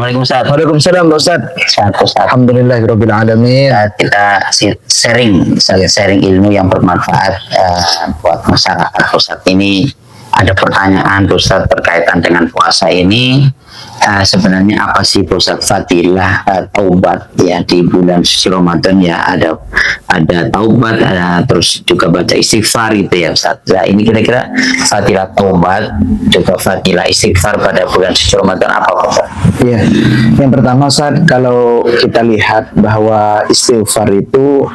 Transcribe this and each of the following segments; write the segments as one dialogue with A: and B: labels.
A: Assalamualaikum Ustaz.
B: Waalaikumsalam Ustaz.
A: Ustaz.
B: Alhamdulillahirabbil alamin.
A: Kita sharing ilmu yang bermanfaat buat masyarakat. Ustaz, ini ada pertanyaan Ustaz berkaitan dengan puasa ini. Sebenarnya apa sih Ustaz fadilah taubat ya di bulan suci Ramadan ya, ada taubat, terus juga baca istighfar gitu ya Ustaz. Nah, ini kira-kira fadilah taubat juga fadilah istighfar pada bulan suci Ramadan apa Ustaz?
B: Iya. Yang pertama Ustaz, kalau kita lihat bahwa istighfar itu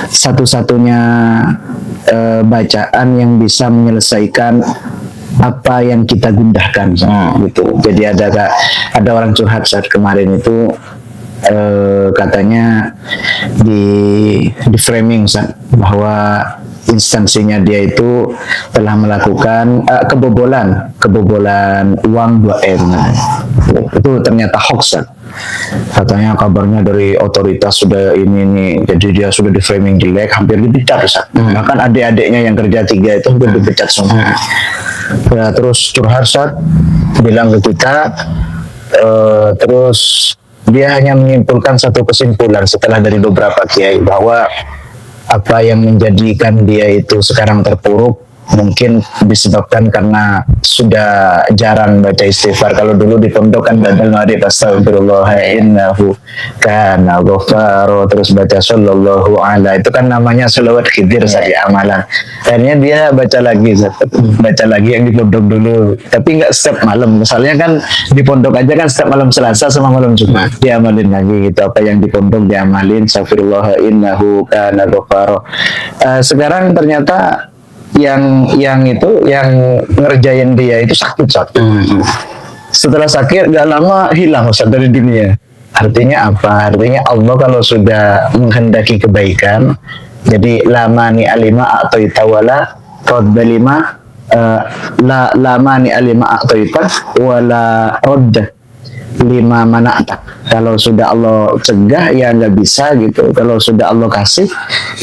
B: satu-satunya bacaan yang bisa menyelesaikan apa yang kita gundahkan gitu. Jadi ada orang curhat saat kemarin itu katanya di framing saat bahwa instansinya dia itu telah melakukan kebobolan uang 2M. Itu ternyata hoax. Katanya kabarnya dari otoritas sudah ini jadi dia sudah di framing jelek, hampir dipecat Ustaz. Bahkan adik-adiknya yang kerja 3 itu hampir dipecat semua. Ya, terus curhat Ustaz, bilang ke kita, terus dia hanya menyimpulkan satu kesimpulan setelah dari beberapa kiai bahwa apa yang menjadikan dia itu sekarang terpuruk mungkin disebabkan karena sudah jarang baca istighfar. Kalau dulu di pondok kan badal ma'rif astagfirullah innahu kana ghaffaro, terus baca sallallahu ala, itu kan namanya selawat khidir saja amalan. Akhirnya dia baca lagi yang di pondok dulu, tapi nggak setiap malam. Misalnya kan di pondok aja kan setiap malam Selasa sama malam Jumat diamalin lagi gitu, apa yang di pondok diamalin astagfirullah innahu kana ghaffaro. Sekarang ternyata yang ngerjain dia itu sakit. Setelah sakit gak lama hilang Ustaz dari dunia. Artinya apa? Artinya Allah kalau sudah menghendaki kebaikan, jadi lamani alima atau itawala rodda lima lamani alima atau ita wala rodda lima mana'ata. Kalau sudah Allah cegah ya nggak bisa gitu, kalau sudah Allah kasih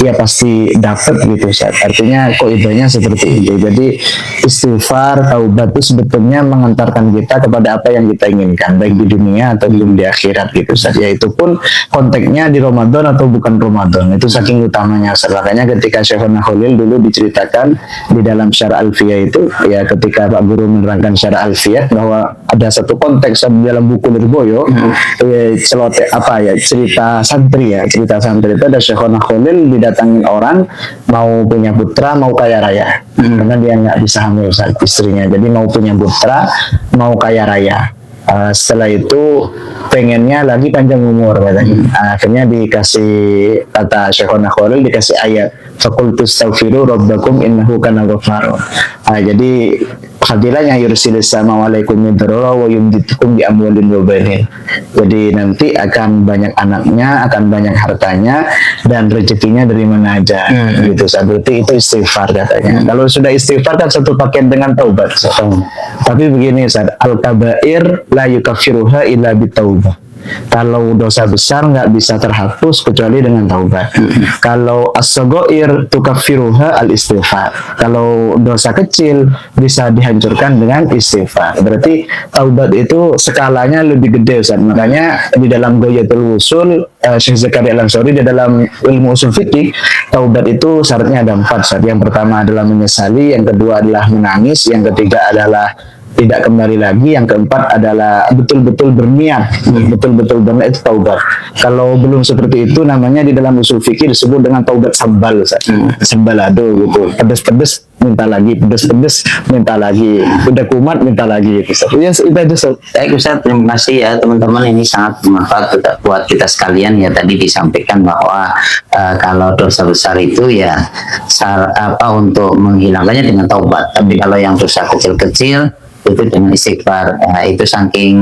B: ya pasti dapat gitu Ustaz. Artinya kaidahnya seperti itu. Jadi istighfar, taubat itu sebetulnya mengantarkan kita kepada apa yang kita inginkan, baik di dunia atau di akhirat gitu Ustaz. Yaitu pun konteksnya di Ramadan atau bukan Ramadan, itu saking utamanya Ustaz. Makanya ketika Syekhona Khalil dulu diceritakan di dalam Syarah Alfiyah itu ya, ketika Pak Guru menerangkan Syarah Alfiyah bahwa ada satu konteks di dalam buku Lirboyo, cerita santri itu ada Syekhona Khalil didatangin orang mau punya putra, mau kaya raya, karena dia nggak bisa hamil saat istrinya, jadi mau punya putra, mau kaya raya. Setelah itu pengennya lagi panjang umur katanya. Akhirnya dikasih, kata Syekhona Khalil, dikasih ayat faqultu astaghfiru rabbakum innahu kana ghaffaro. Jadi fadilahnya yursilis sama alaikum midrara wa yumditukum bi amwalin wa banin. Jadi nanti akan banyak anaknya, akan banyak hartanya, dan rezekinya dari mana aja gitu. Berarti itu istighfar katanya. Kalau sudah istighfar kan satu paket dengan taubat. Tapi begini Ustaz, al-kabair la yukaffiruha illa bitaubah. Kalau dosa besar nggak bisa terhapus kecuali dengan taubat. Kalau as-saghair tukaffiruha al-istighfar. Kalau dosa kecil bisa dihancurkan dengan istighfar. Berarti taubat itu skalanya lebih gede Ustaz. Makanya di dalam Ghayatul Wusul, Syekh Zakaria Al-Ansari di dalam ilmu usul fikih, taubat itu syaratnya ada 4 Ustaz. Yang pertama adalah menyesali, yang kedua adalah menangis, yang ketiga adalah tidak kembali lagi, yang keempat adalah betul-betul berniat, betul-betul berniat, itu taubat. Kalau belum seperti itu, namanya di dalam usul fikih disebut dengan taubat sambal, sambalado gitu. Pedes-pedes minta lagi, pedes-pedes minta lagi, udah kumat minta lagi gitu. Ya itu aja Ustaz.
A: Baik Ustaz, terima kasih ya teman-teman, ini sangat bermanfaat buat kita sekalian ya. Tadi disampaikan bahwa kalau dosa besar itu ya untuk menghilangkannya dengan taubat. Tapi kalau yang dosa kecil-kecil itu dengan istighfar. Itu saking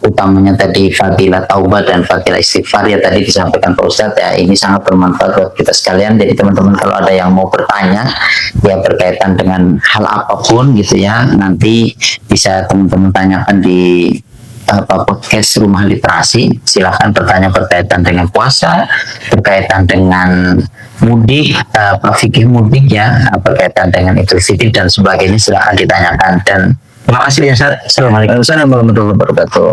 A: utamanya tadi fadilah taubat dan fadilah istighfar ya, tadi disampaikan Pak Ustadz ya. Ini sangat bermanfaat buat kita sekalian. Jadi teman-teman kalau ada yang mau bertanya ya berkaitan dengan hal apapun gitu ya, nanti bisa teman-teman tanyakan di podcast Rumah Literasi. Silahkan bertanya berkaitan dengan puasa, berkaitan dengan mudik, fikih mudik ya, berkaitan dengan Idul Fitri dan sebagainya, silahkan ditanyakan. Dan terima kasih ya Ustaz. Assalamualaikum warahmatullahi wabarakatuh.